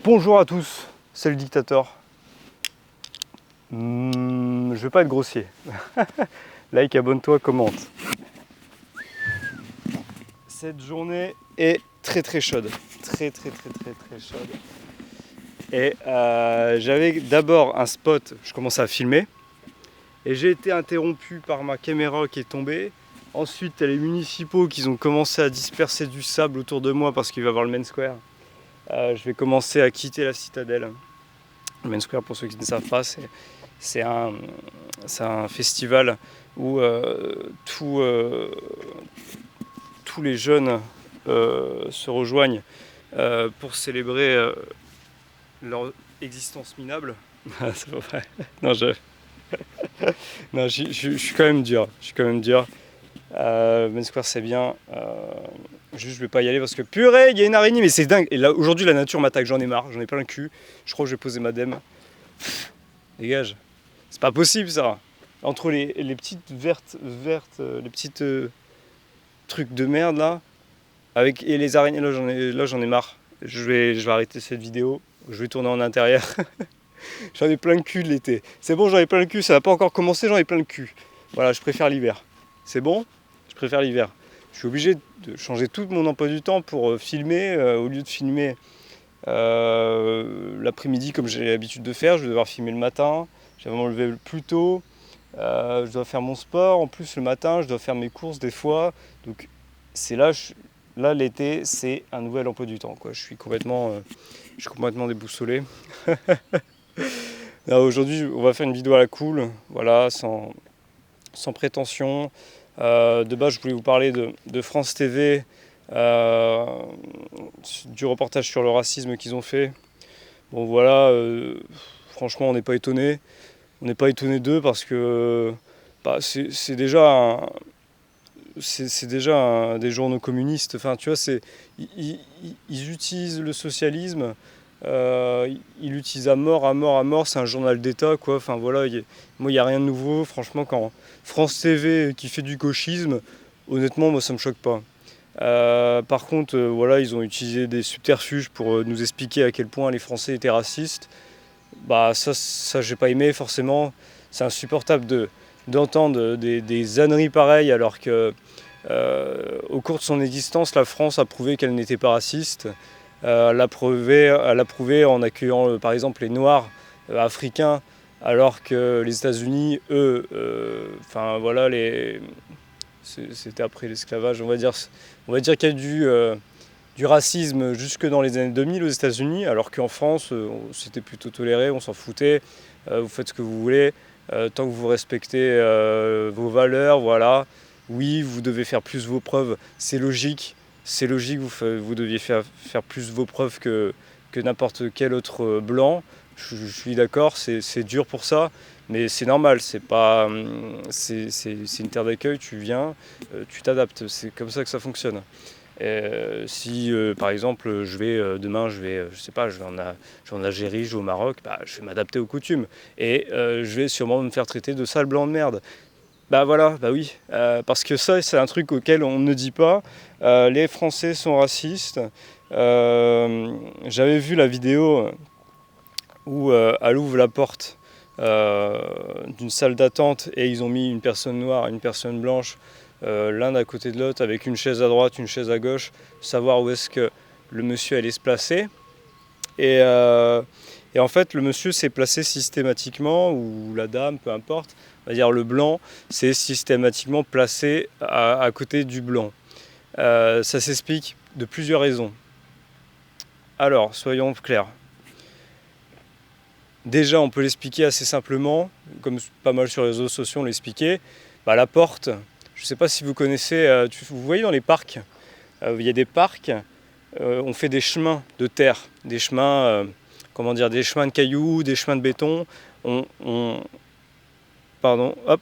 Bonjour à tous, c'est le dictateur. Je vais pas être grossier. Like, abonne-toi, commente. Cette journée est très chaude. Très chaude. Et j'avais d'abord un spot, je commençais à filmer. Et j'ai été interrompu par ma caméra qui est tombée. Ensuite, il y a les municipaux qui ont commencé à disperser du sable autour de moi parce qu'il va y avoir le Main Square. Je vais commencer à quitter la citadelle. Le Main Square, pour ceux qui ne savent pas, c'est un festival où tous les jeunes se rejoignent pour célébrer leur existence minable. C'est pas vrai. Non, non, je suis quand même dur. Main Square, c'est bien. Juste, je vais pas y aller parce que purée, il y a une araignée, mais c'est dingue. Et là, aujourd'hui, la nature m'attaque. J'en ai marre. J'en ai plein le cul. Je crois que je vais poser ma dème. Dégage. C'est pas possible ça. Entre les petites vertes, les petites trucs de merde là, et les araignées, là j'en ai marre. Je vais arrêter cette vidéo. Je vais tourner en intérieur. J'en ai plein le cul de l'été. C'est bon, j'en ai plein le cul. Ça n'a pas encore commencé, j'en ai plein le cul. Voilà, je préfère l'hiver. C'est bon ? Je préfère l'hiver. Je suis obligé de changer tout mon emploi du temps pour filmer. Au lieu de filmer l'après-midi comme j'ai l'habitude de faire, je vais devoir filmer le matin. Je vais me lever plus tôt. Je dois faire mon sport. En plus, le matin, je dois faire mes courses des fois. Donc, c'est là, l'été, c'est un nouvel emploi du temps, quoi. Je suis complètement déboussolé. Aujourd'hui, on va faire une vidéo à la cool, voilà, sans prétention. De base, je voulais vous parler de France TV, du reportage sur le racisme qu'ils ont fait. Bon, voilà, franchement, on n'est pas étonné. On n'est pas étonné d'eux parce que c'est déjà des journaux communistes. Enfin, tu vois, ils utilisent le socialisme. Ils l'utilisent à mort. C'est un journal d'État, quoi. Enfin voilà, moi, il n'y a rien de nouveau. Franchement, quand France TV qui fait du gauchisme, honnêtement, moi, ça me choque pas. Par contre, voilà, ils ont utilisé des subterfuges pour nous expliquer à quel point les Français étaient racistes. Bah ça j'ai pas aimé forcément. C'est insupportable d'entendre des âneries pareilles alors que au cours de son existence, la France a prouvé qu'elle n'était pas raciste. Elle l'a prouvé en accueillant par exemple les Noirs africains, alors que les États-Unis, eux, enfin voilà, c'était après l'esclavage. On va dire qu'il y a du racisme jusque dans les années 2000 aux États-Unis, alors qu'en France, c'était plutôt toléré, on s'en foutait. Vous faites ce que vous voulez, tant que vous respectez vos valeurs, voilà. Oui, vous devez faire plus vos preuves, c'est logique. C'est logique, vous deviez faire plus vos preuves que n'importe quel autre blanc. Je suis d'accord, c'est dur pour ça, mais c'est normal, c'est une terre d'accueil, tu viens, tu t'adaptes, c'est comme ça que ça fonctionne. Si par exemple demain je vais en Algérie, je vais au Maroc, je vais m'adapter aux coutumes et je vais sûrement me faire traiter de sale blanc de merde. Bah voilà, bah oui, parce que ça c'est un truc auquel on ne dit pas. Les Français sont racistes. J'avais vu la vidéo où elle ouvre la porte d'une salle d'attente et ils ont mis une personne noire, une personne blanche, l'un à côté de l'autre avec une chaise à droite, une chaise à gauche, savoir où est-ce que le monsieur allait se placer. Et en fait, le monsieur s'est placé systématiquement, ou la dame, peu importe, on va dire le blanc, c'est systématiquement placé à côté du blanc. Ça s'explique de plusieurs raisons. Alors, soyons clairs. Déjà, on peut l'expliquer assez simplement, comme pas mal sur les réseaux sociaux on l'expliquait. La porte, je ne sais pas si vous connaissez, vous voyez dans les parcs, il y a des parcs, on fait des chemins de terre, des chemins, des chemins de cailloux, des chemins de béton. Pardon, hop,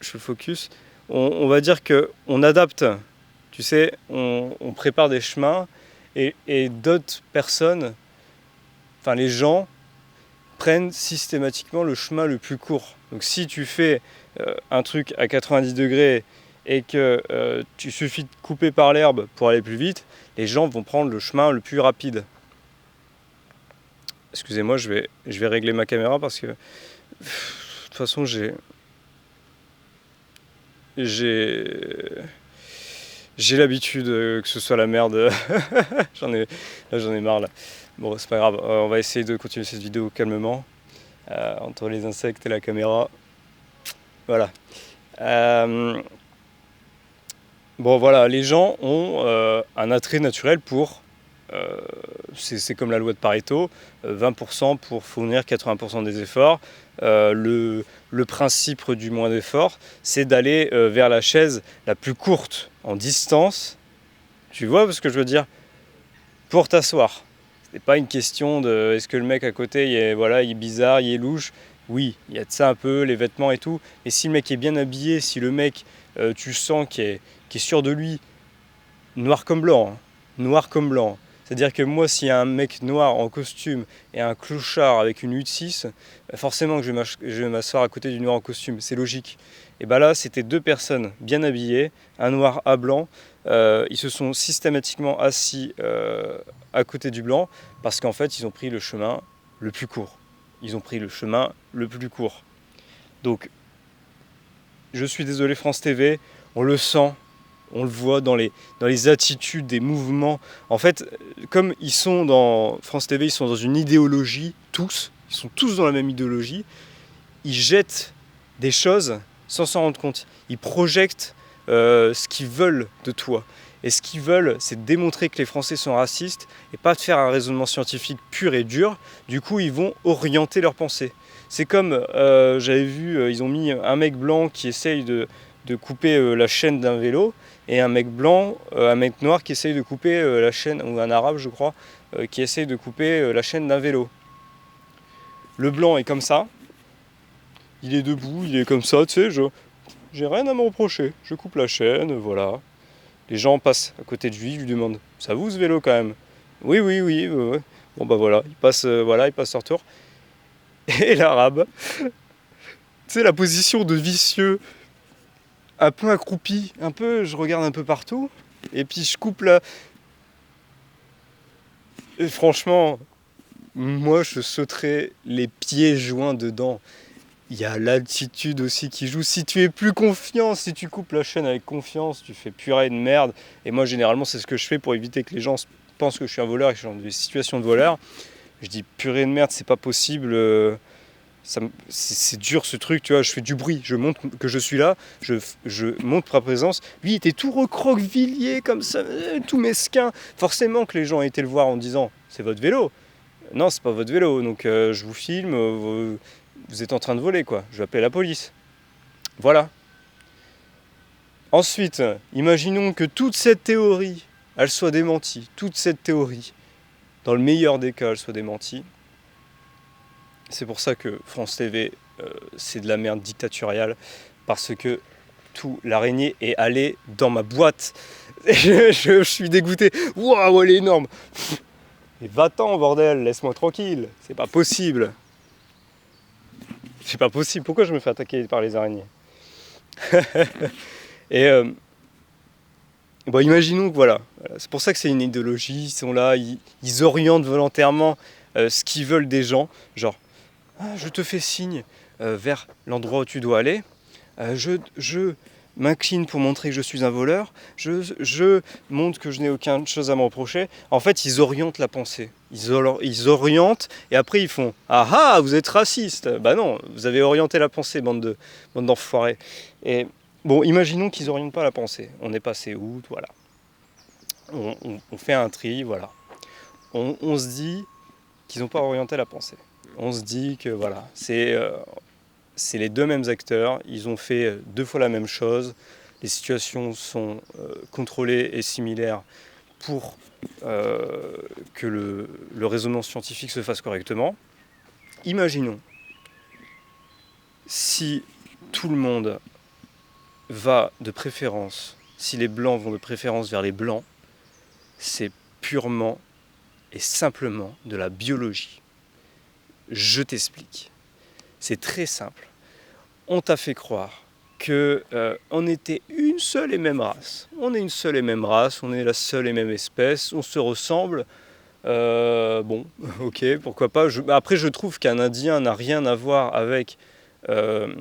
je fais focus. On va dire qu'on adapte, tu sais, on prépare des chemins et d'autres personnes, enfin les gens, prennent systématiquement le chemin le plus court. Donc si tu fais un truc à 90 degrés et que tu suffit de couper par l'herbe pour aller plus vite, les gens vont prendre le chemin le plus rapide. Excusez-moi, je vais régler ma caméra parce que de toute façon j'ai l'habitude que ce soit la merde. j'en ai marre là. Bon, c'est pas grave, on va essayer de continuer cette vidéo calmement. Entre les insectes et la caméra. Voilà. Bon voilà, les gens ont un attrait naturel pour, c'est comme la loi de Pareto, 20% pour fournir 80% des efforts. Le principe du moins d'efforts, c'est d'aller vers la chaise la plus courte en distance. Tu vois ce que je veux dire? Pour t'asseoir. C'est pas une question de est-ce que le mec à côté il est bizarre, il est louche. Oui, il y a de ça un peu, les vêtements et tout. Et si le mec est bien habillé, si le mec, tu sens qu'il est sûr de lui, noir comme blanc, hein, noir comme blanc. C'est-à-dire que moi, s'il y a un mec noir en costume et un clochard avec une U6, forcément que je vais m'asseoir à côté du noir en costume, c'est logique. Et bien là, c'était deux personnes bien habillées, un noir à blanc. Ils se sont systématiquement assis à côté du blanc parce qu'en fait, ils ont pris le chemin le plus court. Ils ont pris le chemin le plus court. Donc, je suis désolé France TV, on le sent. On le voit dans les attitudes, des mouvements. En fait, comme ils sont dans France TV, ils sont dans une idéologie, tous. Ils sont tous dans la même idéologie. Ils jettent des choses sans s'en rendre compte. Ils projettent ce qu'ils veulent de toi. Et ce qu'ils veulent, c'est démontrer que les Français sont racistes et pas de faire un raisonnement scientifique pur et dur. Du coup, ils vont orienter leur pensée. C'est comme, j'avais vu, ils ont mis un mec blanc qui essaye de couper la chaîne d'un vélo et un mec blanc, un mec noir qui essaye de couper la chaîne, ou un arabe je crois, qui essaye de couper la chaîne d'un vélo. Le blanc est comme ça, il est debout, il est comme ça, tu sais, j'ai rien à me reprocher, je coupe la chaîne, voilà. Les gens passent à côté de lui, ils lui demandent « ça vous ce vélo quand même ?» Oui, oui, oui, ouais. Bon bah voilà, il passe leur tour. Et l'arabe, tu sais la position de vicieux, un peu accroupi, un peu, je regarde un peu partout, et puis je coupe là. Et franchement, moi je sauterais les pieds joints dedans. Il y a l'altitude aussi qui joue. Si tu es plus confiant, si tu coupes la chaîne avec confiance, tu fais purée de merde. Et moi généralement c'est ce que je fais pour éviter que les gens pensent que je suis un voleur et que je suis dans des situations de voleur. Je dis purée de merde, c'est pas possible. C'est dur ce truc, tu vois, je fais du bruit, je montre que je suis là, je montre ma présence. Lui il était tout recroquevillé comme ça, tout mesquin. Forcément que les gens ont été le voir en disant c'est votre vélo. Non, c'est pas votre vélo, donc je vous filme, vous êtes en train de voler quoi, je vais appeler la police. Voilà. Ensuite, imaginons que toute cette théorie, elle soit démentie, toute cette théorie, dans le meilleur des cas, elle soit démentie. C'est pour ça que France TV, c'est de la merde dictatoriale, parce que l'araignée est allée dans ma boîte. je suis dégoûté. Waouh, elle est énorme. Et va-t'en, bordel, laisse-moi tranquille. C'est pas possible. C'est pas possible. Pourquoi je me fais attaquer par les araignées? Et bon, imaginons que voilà. C'est pour ça que c'est une idéologie. Ils sont là, ils orientent volontairement ce qu'ils veulent des gens. Genre, je te fais signe vers l'endroit où tu dois aller. Je m'incline pour montrer que je suis un voleur. Je montre que je n'ai aucune chose à me reprocher. En fait, ils orientent la pensée. Ils orientent et après ils font « Ah ah, vous êtes raciste !» Bah non, vous avez orienté la pensée, bande d'enfoirés. Et bon, imaginons qu'ils n'orientent pas la pensée. On est passé août, voilà. On fait un tri, voilà. On se dit qu'ils n'ont pas orienté la pensée. On se dit que voilà, c'est les deux mêmes acteurs, ils ont fait deux fois la même chose, les situations sont contrôlées et similaires pour que le raisonnement scientifique se fasse correctement. Imaginons si tout le monde va de préférence, si les blancs vont de préférence vers les blancs, c'est purement et simplement de la biologie. Je t'explique. C'est très simple. On t'a fait croire qu'on était une seule et même race. On est une seule et même race, on est la seule et même espèce, on se ressemble. Bon, ok, pourquoi pas. Après, je trouve qu'un Indien n'a rien à voir avec euh,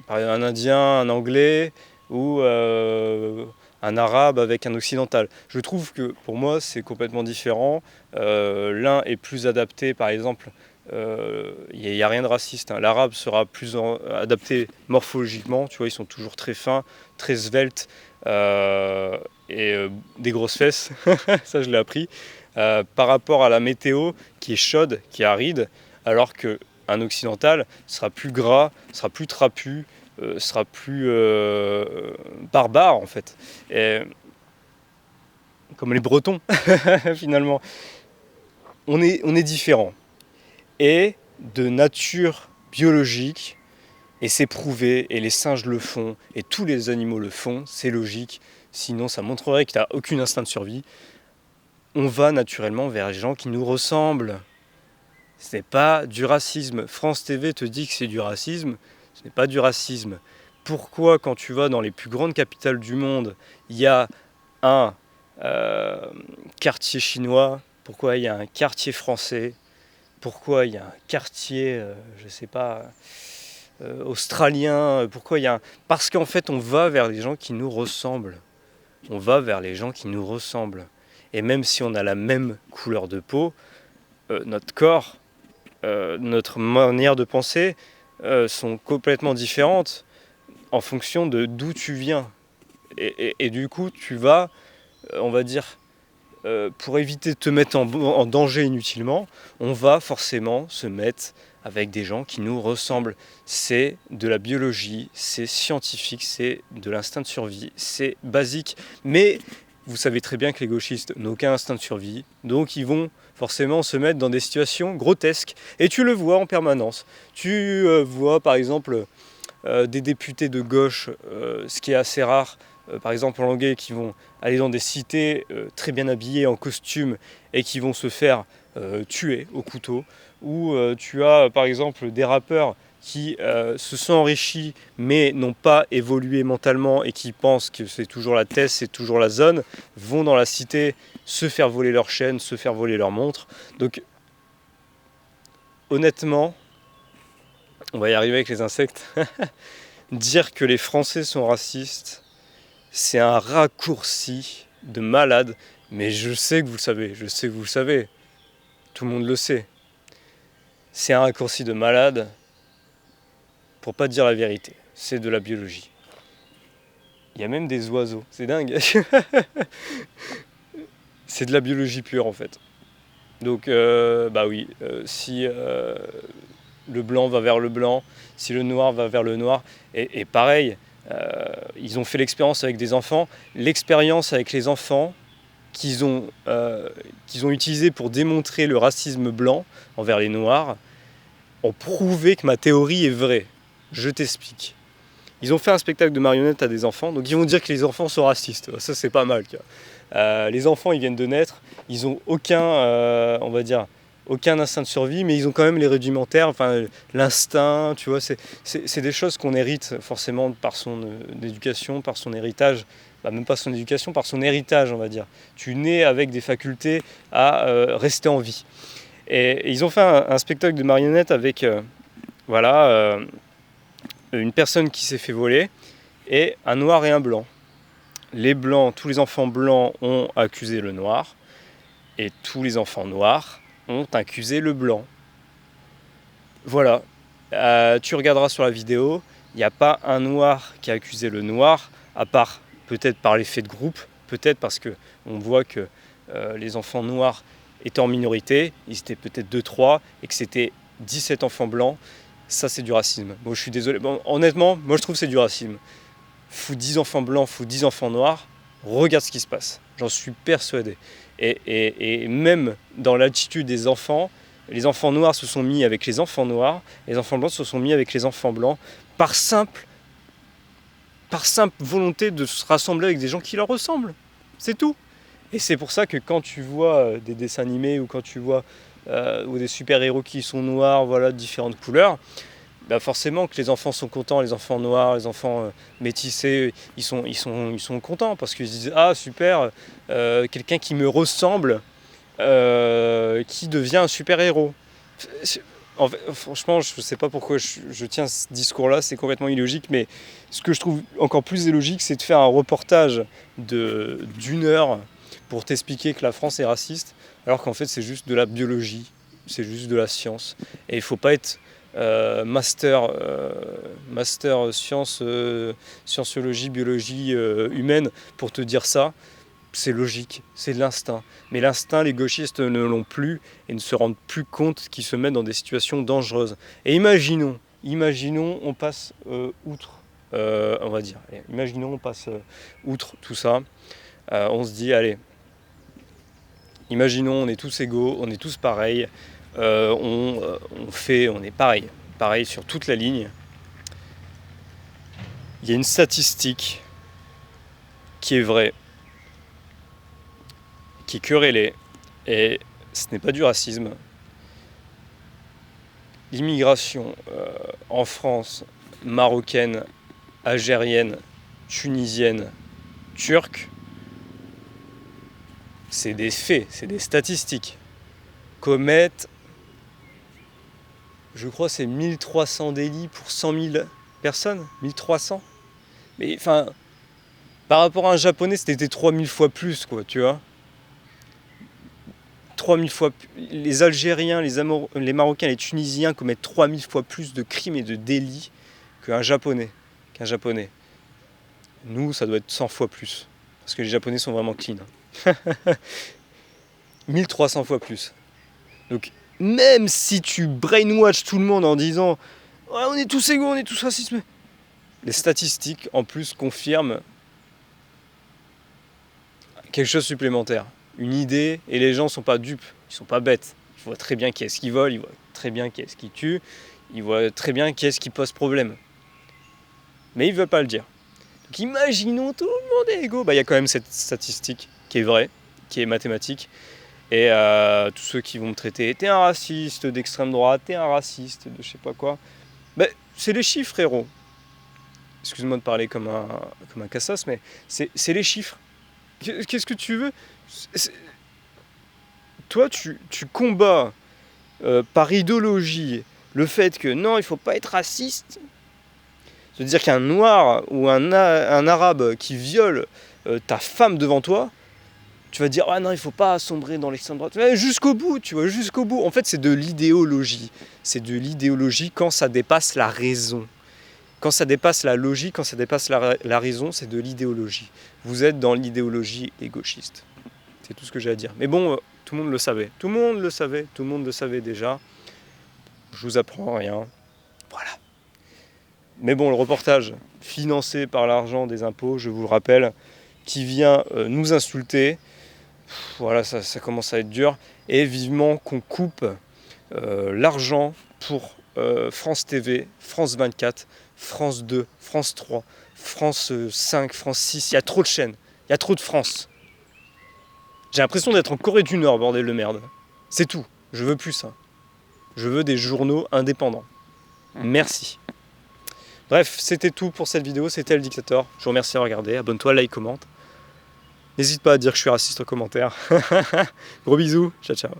un Indien, un Anglais ou un Arabe avec un Occidental. Je trouve que pour moi c'est complètement différent. L'un est plus adapté, par exemple, il n'y a rien de raciste, hein. L'arabe sera plus adapté morphologiquement, tu vois, ils sont toujours très fins, très sveltes et des grosses fesses, ça je l'ai appris, par rapport à la météo qui est chaude, qui est aride, alors que un occidental sera plus gras, sera plus trapu, sera plus barbare en fait. Et, comme les Bretons finalement. On est différents. Et de nature biologique, et c'est prouvé, et les singes le font, et tous les animaux le font, c'est logique, sinon ça montrerait que tu n'as aucun instinct de survie. On va naturellement vers les gens qui nous ressemblent. Ce n'est pas du racisme. France TV te dit que c'est du racisme, ce n'est pas du racisme. Pourquoi quand tu vas dans les plus grandes capitales du monde, il y a un quartier chinois, pourquoi il y a un quartier français, pourquoi il y a un quartier, je ne sais pas, australien, pourquoi il y a un... Parce qu'en fait on va vers les gens qui nous ressemblent. On va vers les gens qui nous ressemblent. Et même si on a la même couleur de peau, notre corps, notre manière de penser sont complètement différentes en fonction de d'où tu viens. Et du coup, tu vas, on va dire, pour éviter de te mettre en danger inutilement, on va forcément se mettre avec des gens qui nous ressemblent. C'est de la biologie, c'est scientifique, c'est de l'instinct de survie, c'est basique. Mais vous savez très bien que les gauchistes n'ont aucun instinct de survie, donc ils vont forcément se mettre dans des situations grotesques. Et tu le vois en permanence. Tu vois par exemple des députés de gauche, ce qui est assez rare, par exemple en Longueuil, qui vont aller dans des cités très bien habillés en costume et qui vont se faire tuer au couteau. Ou tu as par exemple des rappeurs qui se sont enrichis mais n'ont pas évolué mentalement et qui pensent que c'est toujours la tête, c'est toujours la zone, vont dans la cité se faire voler leur chaîne, se faire voler leur montre. Donc honnêtement, on va y arriver avec les insectes, dire que les Français sont racistes, c'est un raccourci de malade, mais je sais que vous le savez, je sais que vous le savez, tout le monde le sait. C'est un raccourci de malade pour pas dire la vérité, c'est de la biologie. Il y a même des oiseaux, c'est dingue. C'est de la biologie pure en fait. Donc bah oui, si le blanc va vers le blanc, si le noir va vers le noir, et pareil, ils ont fait l'expérience avec des enfants, l'expérience avec les enfants qu'ils ont utilisé pour démontrer le racisme blanc envers les noirs, ont prouvé que ma théorie est vraie. Je t'explique. Ils ont fait un spectacle de marionnettes à des enfants, donc ils vont dire que les enfants sont racistes. Ça, c'est pas mal. Les enfants, ils viennent de naître, ils n'ont aucun, on va dire, aucun instinct de survie, mais ils ont quand même les rudimentaires, enfin, l'instinct, tu vois, c'est des choses qu'on hérite forcément par son éducation, par son héritage, bah, même pas son éducation, par son héritage, on va dire. Tu nais avec des facultés à rester en vie. Et ils ont fait un spectacle de marionnettes avec, voilà, une personne qui s'est fait voler, et un noir et un blanc. Les blancs, tous les enfants blancs ont accusé le noir, et tous les enfants noirs ont accusé le blanc. Voilà, tu regarderas sur la vidéo, il n'y a pas un noir qui a accusé le noir, à part peut-être par l'effet de groupe, peut-être parce qu'on voit que les enfants noirs étaient en minorité, ils étaient peut-être 2-3, et que c'était 17 enfants blancs. Ça, c'est du racisme. Bon, je suis désolé. Bon, honnêtement, moi, je trouve que c'est du racisme. Fous 10 enfants blancs, fous 10 enfants noirs, regarde ce qui se passe. J'en suis persuadé. Et même dans l'attitude des enfants, les enfants noirs se sont mis avec les enfants noirs, les enfants blancs se sont mis avec les enfants blancs, par simple volonté de se rassembler avec des gens qui leur ressemblent. C'est tout. Et c'est pour ça que quand tu vois des dessins animés ou quand tu vois ou des super-héros qui sont noirs, voilà, de différentes couleurs, bah forcément que les enfants sont contents, les enfants noirs, les enfants métissés, ils sont contents parce qu'ils se disent ah super, quelqu'un qui me ressemble, qui devient un super-héros. En fait, franchement, je ne sais pas pourquoi je tiens ce discours-là, c'est complètement illogique, mais ce que je trouve encore plus illogique, c'est de faire un reportage d'une heure pour t'expliquer que la France est raciste, alors qu'en fait c'est juste de la biologie, c'est juste de la science. Et il ne faut pas être master scienceologie, biologie humaine pour te dire ça. C'est logique, c'est de l'instinct. Mais l'instinct, les gauchistes ne l'ont plus et ne se rendent plus compte qu'ils se mettent dans des situations dangereuses. Et imaginons, on passe outre, on va dire, imaginons on passe outre tout ça. On se dit, allez, imaginons on est tous égaux, on est tous pareils, on est pareil sur toute la ligne. Il y a une statistique qui est vraie, qui est querellée, et ce n'est pas du racisme. L'immigration en France, marocaine, algérienne, tunisienne, turque, c'est des faits, c'est des statistiques. Commettent, je crois c'est 1300 délits pour 100 000 personnes, 1300. Mais enfin, par rapport à un japonais, c'était 3000 fois plus, quoi, tu vois. 3000 fois plus. Les Algériens, les Marocains, les Tunisiens commettent 3000 fois plus de crimes et de délits qu'un japonais. Nous, ça doit être 100 fois plus. Parce que les Japonais sont vraiment clean. 1300 fois plus. Donc, même si tu brainwash tout le monde en disant ouais, on est tous égaux, on est tous racistes, les statistiques en plus confirment quelque chose de supplémentaire. Une idée, et les gens ne sont pas dupes, ils ne sont pas bêtes. Ils voient très bien qui est-ce qui vole, ils voient très bien qui est-ce qui tue, ils voient très bien qui est-ce qui pose problème. Mais ils ne veulent pas le dire. Donc imaginons tout le monde est égaux. Il y a quand même cette statistique qui est vraie, qui est mathématique. Et tous ceux qui vont me traiter, t'es un raciste d'extrême droite, t'es un raciste de je sais pas quoi. C'est les chiffres, frérot. Excuse-moi de parler comme un cassos, mais c'est les chiffres. Qu'est-ce que tu veux ? Toi, tu combats par idéologie le fait que non, il ne faut pas être raciste. C'est-à-dire qu'un noir ou un arabe qui viole ta femme devant toi, tu vas dire ah non, il ne faut pas sombrer dans l'extrême droite. Mais jusqu'au bout, tu vois, jusqu'au bout. En fait, c'est de l'idéologie. C'est de l'idéologie quand ça dépasse la raison. Quand ça dépasse la logique, quand ça dépasse la raison, c'est de l'idéologie. Vous êtes dans l'idéologie et gauchiste. C'est tout ce que j'ai à dire. Mais bon, tout le monde le savait. Tout le monde le savait déjà. Je vous apprends rien. Voilà. Mais bon, le reportage financé par l'argent des impôts, je vous le rappelle, qui vient nous insulter, voilà, ça commence à être dur. Et vivement qu'on coupe l'argent pour France TV, France 24, France 2, France 3, France 5, France 6. Il y a trop de chaînes, il y a trop de France. J'ai l'impression d'être en Corée du Nord, bordel de merde. C'est tout, je veux plus ça. Je veux des journaux indépendants. Merci. Bref, c'était tout pour cette vidéo, c'était Le Dictateur. Je vous remercie de regarder, abonne-toi, like, commente. N'hésite pas à dire que je suis raciste en commentaire. Gros bisous, ciao ciao.